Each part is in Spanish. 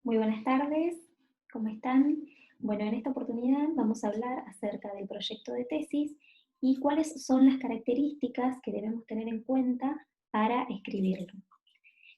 Muy buenas tardes, ¿cómo están? Bueno, en esta oportunidad vamos a hablar acerca del proyecto de tesis y cuáles son las características que debemos tener en cuenta para escribirlo.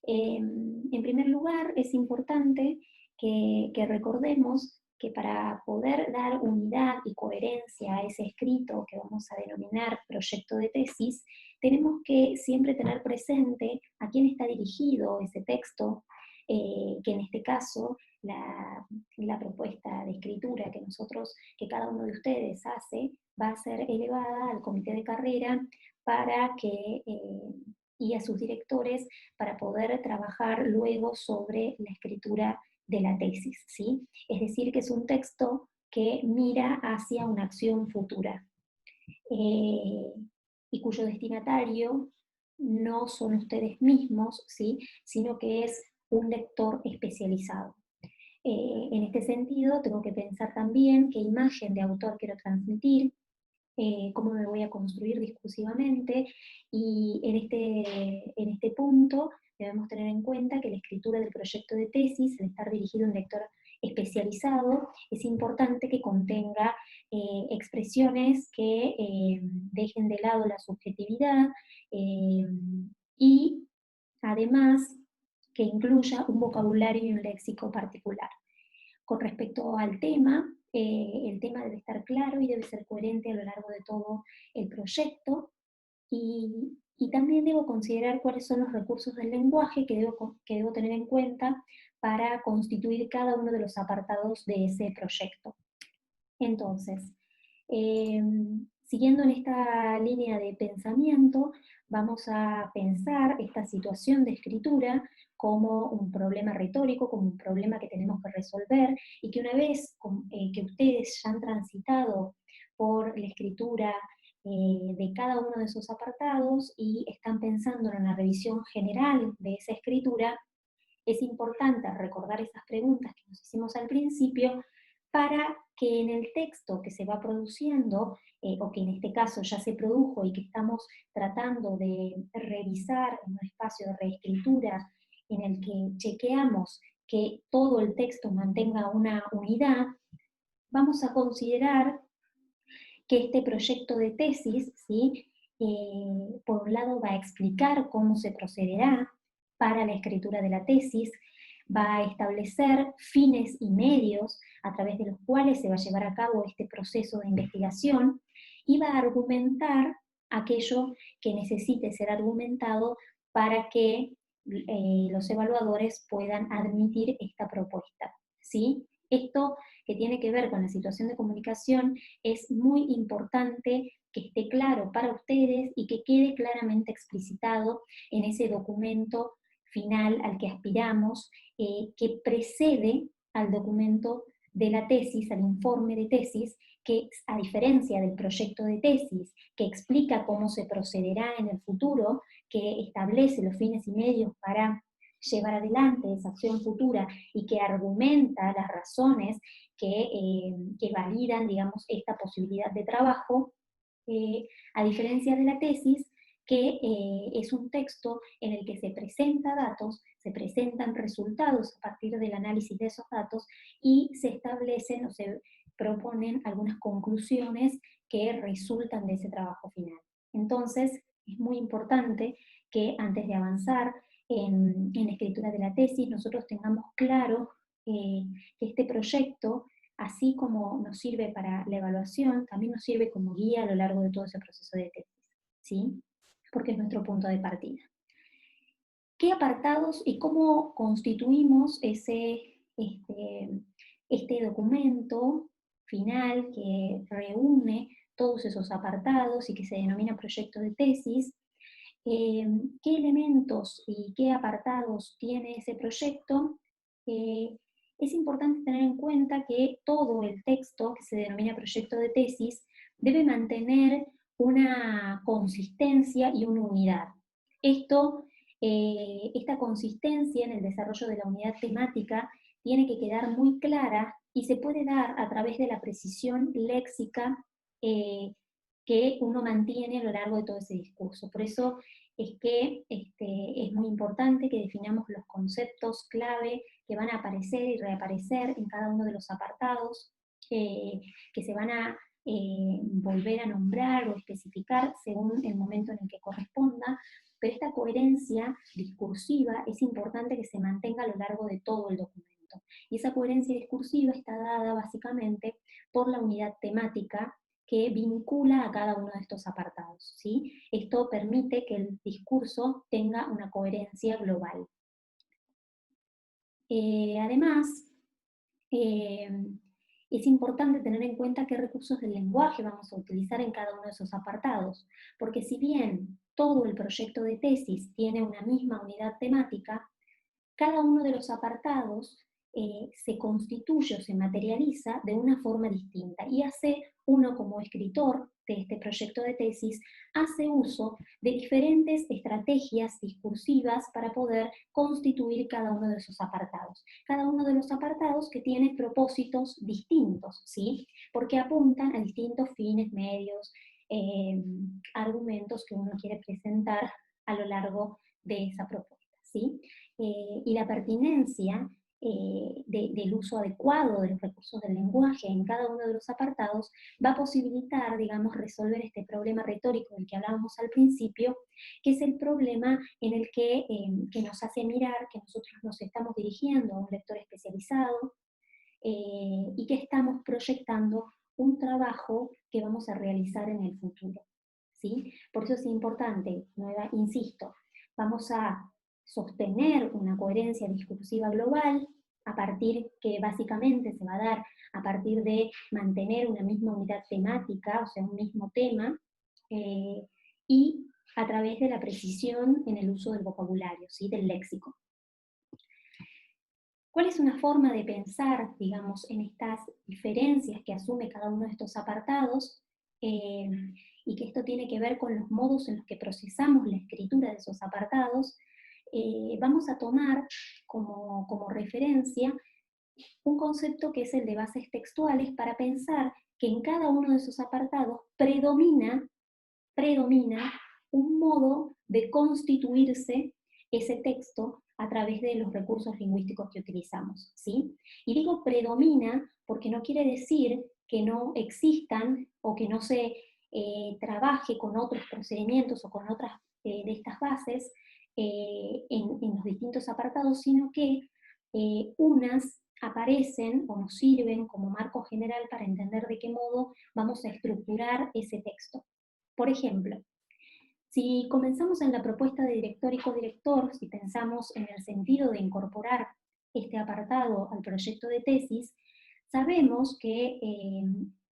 En primer lugar, es importante que recordemos que para poder dar unidad y coherencia a ese escrito que vamos a denominar proyecto de tesis, tenemos que siempre tener presente a quién está dirigido ese texto, que en este caso la propuesta de escritura que cada uno de ustedes hace, va a ser elevada al comité de carrera para y a sus directores para poder trabajar luego sobre la escritura de la tesis, ¿sí? Es decir, que es un texto que mira hacia una acción futura eh, y cuyo destinatario no son ustedes mismos, ¿sí? Sino que es un lector especializado. En este sentido, tengo que pensar también qué imagen de autor quiero transmitir, cómo me voy a construir discursivamente, y en este punto debemos tener en cuenta que la escritura del proyecto de tesis, al estar dirigido a un lector especializado, es importante que contenga expresiones que dejen de lado la subjetividad eh, y además que incluya un vocabulario y un léxico particular. Con respecto al tema, el tema debe estar claro y debe ser coherente a lo largo de todo el proyecto. Y también debo considerar cuáles son los recursos del lenguaje que debo tener en cuenta para constituir cada uno de los apartados de ese proyecto. Entonces, siguiendo en esta línea de pensamiento, vamos a pensar esta situación de escritura como un problema retórico, como un problema que tenemos que resolver, y que una vez que ustedes ya han transitado por la escritura de cada uno de esos apartados y están pensando en una revisión general de esa escritura, es importante recordar esas preguntas que nos hicimos al principio para que en el texto que se va produciendo, o que en este caso ya se produjo y que estamos tratando de revisar en un espacio de reescritura en el que chequeamos que todo el texto mantenga una unidad, vamos a considerar que este proyecto de tesis, ¿sí? Por un lado va a explicar cómo se procederá para la escritura de la tesis, va a establecer fines y medios a través de los cuales se va a llevar a cabo este proceso de investigación y va a argumentar aquello que necesite ser argumentado para que los evaluadores puedan admitir esta propuesta, ¿sí? Esto que tiene que ver con la situación de comunicación es muy importante que esté claro para ustedes y que quede claramente explicitado en ese documento final al que aspiramos, que precede al documento de la tesis, al informe de tesis, que a diferencia del proyecto de tesis, que explica cómo se procederá en el futuro, que establece los fines y medios para llevar adelante esa acción futura y que argumenta las razones que validan, digamos, esta posibilidad de trabajo, a diferencia de la tesis, que es un texto en el que se presentan datos, se presentan resultados a partir del análisis de esos datos y se establecen o se proponen algunas conclusiones que resultan de ese trabajo final. Entonces, es muy importante que antes de avanzar en la escritura de la tesis, nosotros tengamos claro que este proyecto, así como nos sirve para la evaluación, también nos sirve como guía a lo largo de todo ese proceso de tesis, ¿sí? Porque es nuestro punto de partida. ¿Qué apartados y cómo constituimos este documento final que reúne todos esos apartados y que se denomina proyecto de tesis? ¿Qué elementos y qué apartados tiene ese proyecto? Eh, es importante tener en cuenta que todo el texto que se denomina proyecto de tesis debe mantener una consistencia y una unidad. Esta consistencia en el desarrollo de la unidad temática tiene que quedar muy clara y se puede dar a través de la precisión léxica que uno mantiene a lo largo de todo ese discurso. Por eso es que es muy importante que definamos los conceptos clave que van a aparecer y reaparecer en cada uno de los apartados, que se van a volver a nombrar o especificar según el momento en el que corresponda, pero esta coherencia discursiva es importante que se mantenga a lo largo de todo el documento. Y esa coherencia discursiva está dada básicamente por la unidad temática que vincula a cada uno de estos apartados, ¿sí? Esto permite que el discurso tenga una coherencia global. Además, eh, es importante tener en cuenta qué recursos del lenguaje vamos a utilizar en cada uno de esos apartados, porque si bien todo el proyecto de tesis tiene una misma unidad temática, cada uno de los apartados se constituye o se materializa de una forma distinta y uno como escritor de este proyecto de tesis, hace uso de diferentes estrategias discursivas para poder constituir cada uno de esos apartados. Cada uno de los apartados que tiene propósitos distintos, ¿sí? Porque apuntan a distintos fines, medios, argumentos que uno quiere presentar a lo largo de esa propuesta, ¿sí? Y la pertinencia del uso adecuado de los recursos del lenguaje en cada uno de los apartados va a posibilitar, digamos, resolver este problema retórico del que hablábamos al principio, que es el problema en el que nos hace mirar que nosotros nos estamos dirigiendo a un lector especializado y que estamos proyectando un trabajo que vamos a realizar en el futuro, ¿sí? Por eso es importante, insisto, vamos a sostener una coherencia discursiva global a partir que básicamente se va a dar a partir de mantener una misma unidad temática, o sea, un mismo tema, y a través de la precisión en el uso del vocabulario, ¿sí? Del léxico. ¿Cuál es una forma de pensar, digamos, en estas diferencias que asume cada uno de estos apartados? Y que esto tiene que ver con los modos en los que procesamos la escritura de esos apartados. Vamos a tomar como referencia un concepto que es el de bases textuales para pensar que en cada uno de esos apartados predomina un modo de constituirse ese texto a través de los recursos lingüísticos que utilizamos, ¿sí? Y digo predomina porque no quiere decir que no existan o que no se trabaje con otros procedimientos o con otras de estas bases en los distintos apartados, sino que unas aparecen o nos sirven como marco general para entender de qué modo vamos a estructurar ese texto. Por ejemplo, si comenzamos en la propuesta de director y codirector, si pensamos en el sentido de incorporar este apartado al proyecto de tesis, sabemos que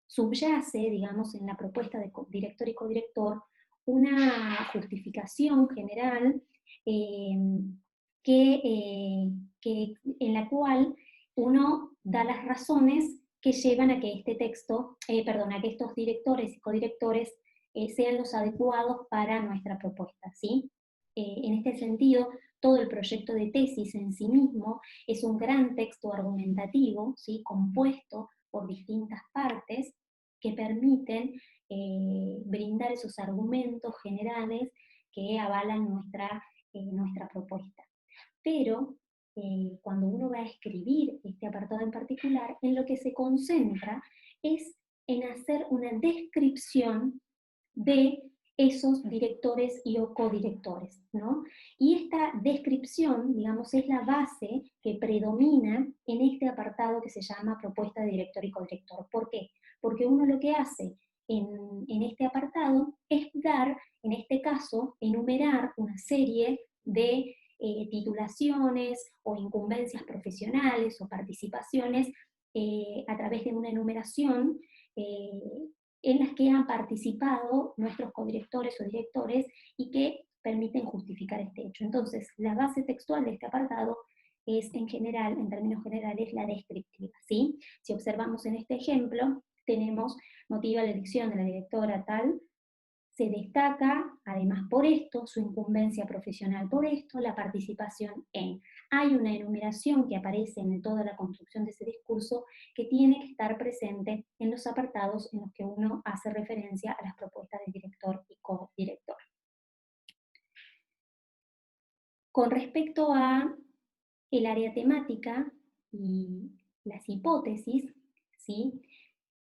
subyace, digamos, en la propuesta de director y codirector una justificación general eh, en la cual uno da las razones que llevan a que este texto, a que estos directores y codirectores sean los adecuados para nuestra propuesta, ¿sí? En este sentido, todo el proyecto de tesis en sí mismo es un gran texto argumentativo, ¿sí? Compuesto por distintas partes que permiten brindar esos argumentos generales que avalan nuestra propuesta. Pero cuando uno va a escribir este apartado en particular, en lo que se concentra es en hacer una descripción de esos directores y o codirectores, ¿no? Y esta descripción, digamos, es la base que predomina en este apartado que se llama propuesta de director y codirector. ¿Por qué? Porque uno lo que hace en este apartado es dar, en este caso, enumerar una serie de titulaciones o incumbencias profesionales o participaciones a través de una enumeración en las que han participado nuestros codirectores o directores y que permiten justificar este hecho. Entonces, la base textual de este apartado es en general, en términos generales, la descriptiva, ¿sí? Si observamos en este ejemplo, tenemos motiva la elección de la directora tal, se destaca, además por esto, su incumbencia profesional por esto, la participación en. Hay una enumeración que aparece en toda la construcción de ese discurso que tiene que estar presente en los apartados en los que uno hace referencia a las propuestas de director y codirector. Con respecto a el área temática y las hipótesis, ¿sí?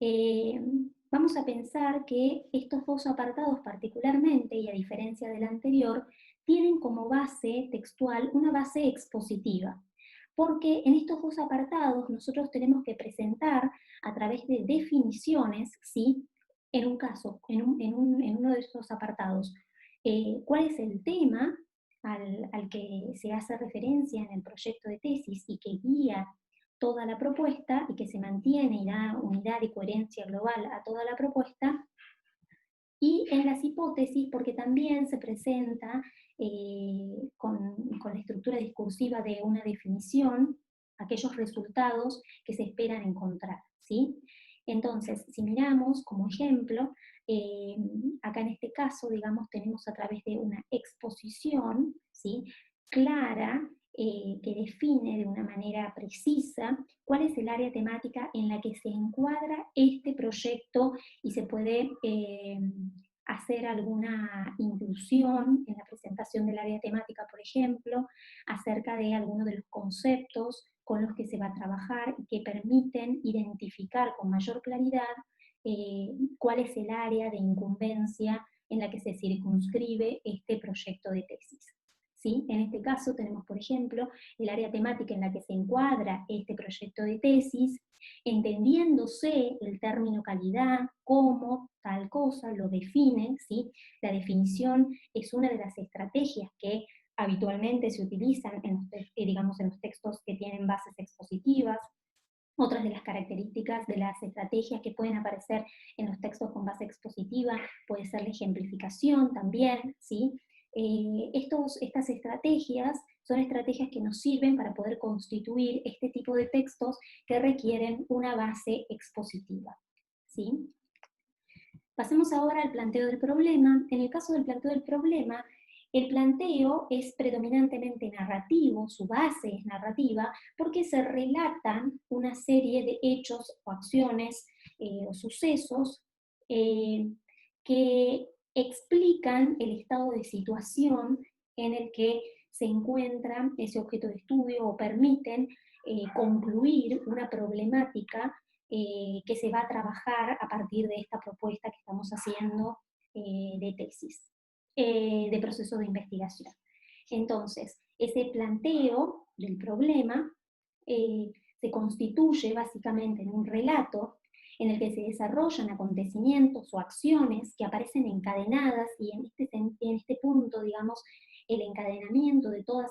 Eh, Vamos a pensar que estos dos apartados particularmente, y a diferencia del anterior, tienen como base textual una base expositiva, porque en estos dos apartados nosotros tenemos que presentar a través de definiciones, ¿sí? En un caso, en uno de estos apartados, cuál es el tema al que se hace referencia en el proyecto de tesis y que guía toda la propuesta y que se mantiene y da unidad y coherencia global a toda la propuesta, y en las hipótesis, porque también se presenta con la estructura discursiva de una definición aquellos resultados que se esperan encontrar, ¿sí? Entonces, si miramos como ejemplo, eh, acá en este caso, digamos, tenemos a través de una exposición, ¿sí? Clara, que define de una manera precisa cuál es el área temática en la que se encuadra este proyecto y se puede hacer alguna inclusión en la presentación del área temática, por ejemplo, acerca de algunos de los conceptos con los que se va a trabajar y que permiten identificar con mayor claridad cuál es el área de incumbencia en la que se circunscribe este proyecto de tesis. ¿Sí? En este caso tenemos, por ejemplo, el área temática en la que se encuadra este proyecto de tesis, entendiéndose el término calidad como tal cosa, lo define, ¿sí? La definición es una de las estrategias que habitualmente se utilizan en digamos, en los textos que tienen bases expositivas. Otras de las características de las estrategias que pueden aparecer en los textos con base expositiva puede ser la ejemplificación también, ¿sí? Estas estrategias son estrategias que nos sirven para poder constituir este tipo de textos que requieren una base expositiva, ¿sí? Pasemos ahora al planteo del problema. En el caso del planteo del problema, el planteo es predominantemente narrativo, su base es narrativa, porque se relatan una serie de hechos o acciones o sucesos que explican el estado de situación en el que se encuentra ese objeto de estudio o permiten concluir una problemática que se va a trabajar a partir de esta propuesta que estamos haciendo de tesis, de proceso de investigación. Entonces, ese planteo del problema se constituye básicamente en un relato en el que se desarrollan acontecimientos o acciones que aparecen encadenadas, y en este punto, digamos, el encadenamiento de todos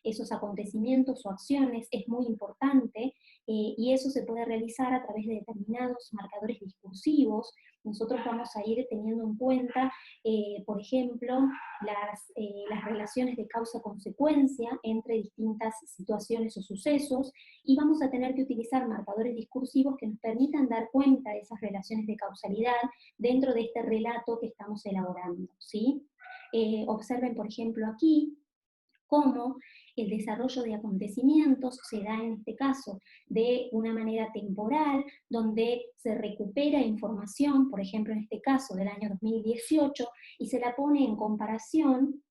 esos acontecimientos o acciones es muy importante, y eso se puede realizar a través de determinados marcadores discursivos. Nosotros vamos a ir teniendo en cuenta, por ejemplo, las relaciones de causa-consecuencia entre distintas situaciones o sucesos, y vamos a tener que utilizar marcadores discursivos que nos permitan dar cuenta de esas relaciones de causalidad dentro de este relato que estamos elaborando, ¿sí? Observen, por ejemplo, aquí cómo el desarrollo de acontecimientos se da en este caso de una manera temporal, donde se recupera información, por ejemplo en este caso del año 2018, y se la pone en comparación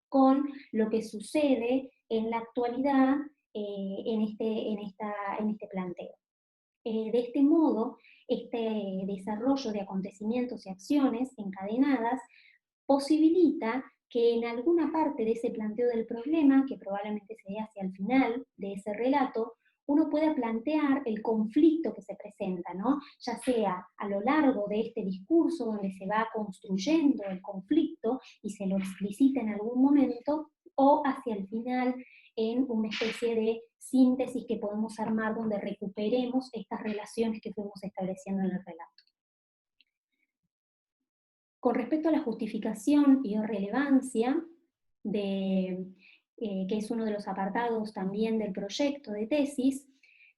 con lo que sucede en la actualidad en este planteo. De este modo, este desarrollo de acontecimientos y acciones encadenadas posibilita que en alguna parte de ese planteo del problema, que probablemente se dé hacia el final de ese relato, uno pueda plantear el conflicto que se presenta, ¿no? Ya sea a lo largo de este discurso donde se va construyendo el conflicto y se lo explicita en algún momento, o hacia el final en una especie de síntesis que podemos armar donde recuperemos estas relaciones que fuimos estableciendo en el relato. Con respecto a la justificación y relevancia, que es uno de los apartados también del proyecto de tesis,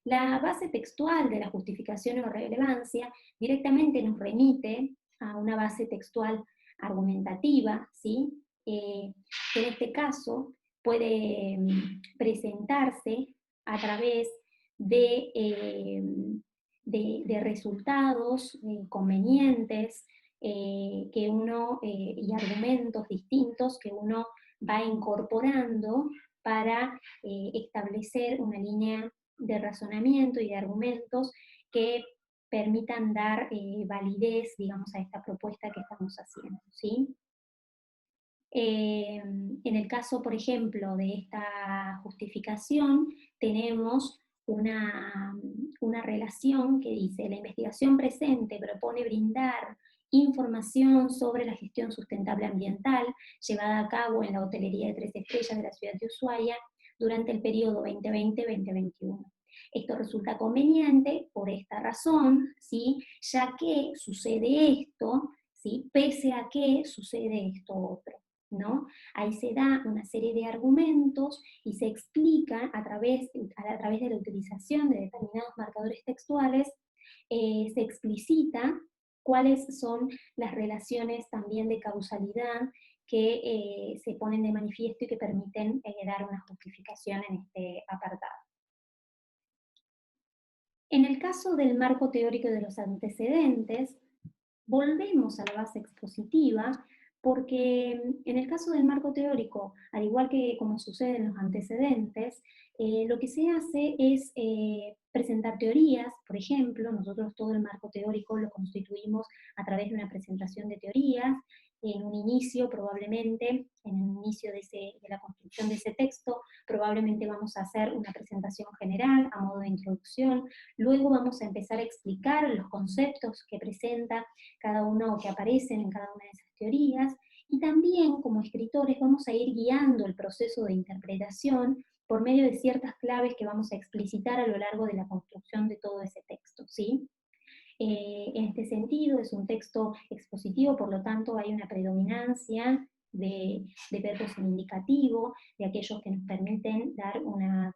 la base textual de la justificación o relevancia directamente nos remite a una base textual argumentativa, ¿sí? Que en este caso puede presentarse a través de resultados convenientes, y argumentos distintos que uno va incorporando para establecer una línea de razonamiento y de argumentos que permitan dar validez, digamos, a esta propuesta que estamos haciendo, ¿sí? En el caso, por ejemplo, de esta justificación, tenemos una relación que dice, la investigación presente propone brindar información sobre la gestión sustentable ambiental llevada a cabo en la hotelería de 3 estrellas de la ciudad de Ushuaia durante el periodo 2020-2021. Esto resulta conveniente por esta razón, ¿sí? Ya que sucede esto, ¿sí? Pese a que sucede esto otro. ¿No? Ahí se da una serie de argumentos y se explica a través de la utilización de determinados marcadores textuales, se explicita cuáles son las relaciones también de causalidad que se ponen de manifiesto y que permiten dar una justificación en este apartado. En el caso del marco teórico de los antecedentes, volvemos a la base expositiva porque en el caso del marco teórico, al igual que como sucede en los antecedentes, lo que se hace es presentar teorías. Por ejemplo, nosotros todo el marco teórico lo constituimos a través de una presentación de teorías. En un inicio, probablemente, en el inicio de la construcción de ese texto, probablemente vamos a hacer una presentación general a modo de introducción. Luego vamos a empezar a explicar los conceptos que presenta cada uno o que aparecen en cada una de esas teorías, y también como escritores vamos a ir guiando el proceso de interpretación por medio de ciertas claves que vamos a explicitar a lo largo de la construcción de todo ese texto, ¿sí? En este sentido es un texto expositivo, por lo tanto hay una predominancia de verbos en indicativo, de aquellos que nos permiten dar una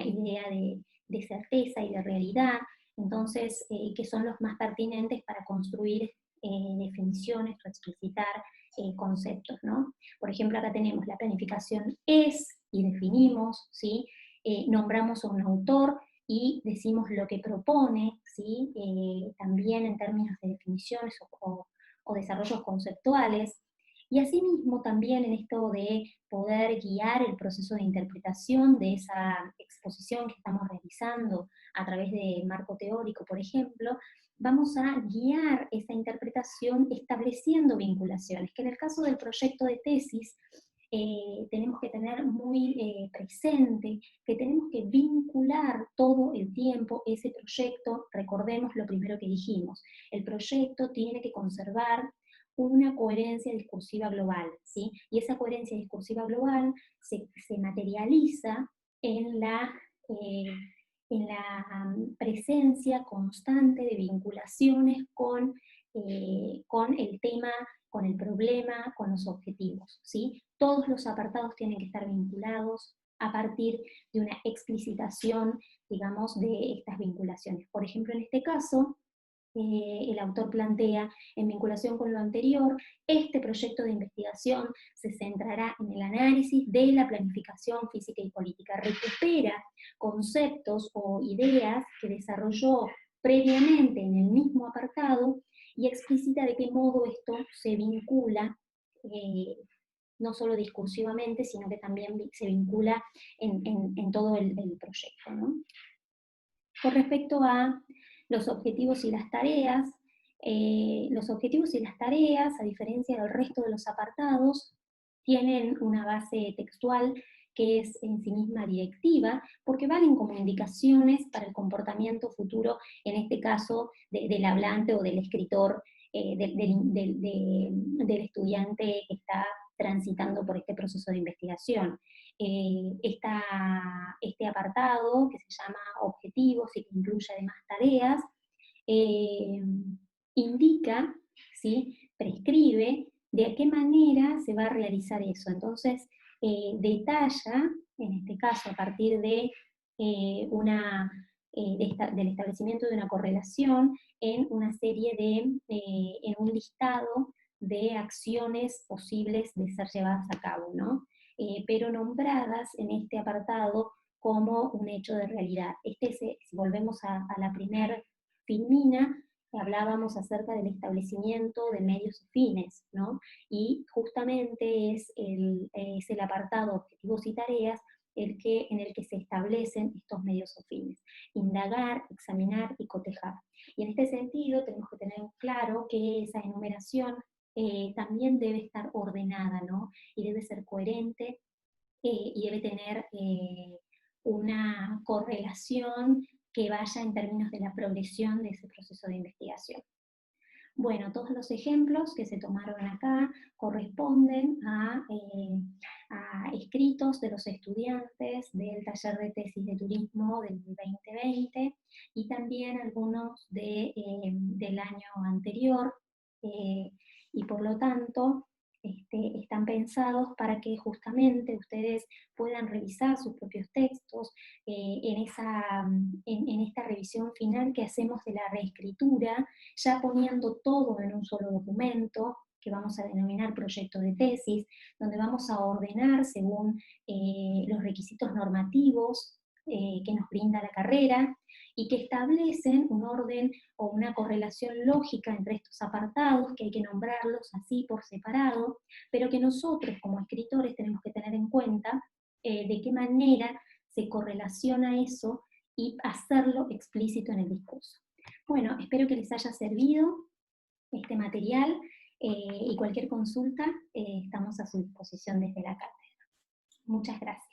idea de certeza y de realidad, entonces, que son los más pertinentes para construir definiciones o explicitar conceptos, ¿no? Por ejemplo, acá tenemos la planificación es, y definimos, ¿sí? Nombramos a un autor y decimos lo que propone, ¿sí? También en términos de definiciones o desarrollos conceptuales. Y asimismo también en esto de poder guiar el proceso de interpretación de esa exposición que estamos realizando a través de marco teórico, por ejemplo, vamos a guiar esa interpretación estableciendo vinculaciones, que en el caso del proyecto de tesis tenemos que tener muy presente que tenemos que vincular todo el tiempo ese proyecto. Recordemos lo primero que dijimos, el proyecto tiene que conservar una coherencia discursiva global, ¿sí? Y esa coherencia discursiva global se materializa en eh, la presencia constante de vinculaciones con el tema, con el problema, con los objetivos, ¿sí? Todos los apartados tienen que estar vinculados a partir de una explicitación, digamos, de estas vinculaciones. Por ejemplo, en este caso, el autor plantea, en vinculación con lo anterior, este proyecto de investigación se centrará en el análisis de la planificación física y política. Recupera conceptos o ideas que desarrolló previamente en el mismo apartado y explicita de qué modo esto se vincula, no solo discursivamente, sino que también se vincula en todo el proyecto, ¿no? Con respecto a los objetivos y los objetivos y las tareas, a diferencia del resto de los apartados, tienen una base textual que es en sí misma directiva, porque valen como indicaciones para el comportamiento futuro, en este caso del hablante o del escritor, del estudiante que está transitando por este proceso de investigación. Este apartado, que se llama objetivos y que incluye además tareas, eh, indica, ¿sí? Prescribe de qué manera se va a realizar eso. Entonces, detalla, en este caso a partir de del establecimiento de una correlación en una serie en un listado de acciones posibles de ser llevadas a cabo, ¿no? Pero nombradas en este apartado como un hecho de realidad. Si volvemos a la primera filmina, hablábamos acerca del establecimiento de medios y fines, ¿no? Y justamente es el apartado objetivos y tareas en el que se establecen estos medios o fines. Indagar, examinar y cotejar. Y en este sentido tenemos que tener claro que esa enumeración también debe estar ordenada, ¿no? Y debe ser coherente y debe tener una correlación que vaya en términos de la progresión de ese proceso de investigación. Bueno, todos los ejemplos que se tomaron acá corresponden a escritos de los estudiantes del taller de tesis de turismo del 2020 y también algunos del año anterior, eh, y por lo tanto están pensados para que justamente ustedes puedan revisar sus propios textos en esta revisión final que hacemos de la reescritura, ya poniendo todo en un solo documento, que vamos a denominar proyecto de tesis, donde vamos a ordenar según los requisitos normativos que nos brinda la carrera y que establecen un orden o una correlación lógica entre estos apartados, que hay que nombrarlos así por separado, pero que nosotros como escritores tenemos que tener en cuenta de qué manera se correlaciona eso y hacerlo explícito en el discurso. Bueno, espero que les haya servido este material y cualquier consulta estamos a su disposición desde la cátedra. Muchas gracias.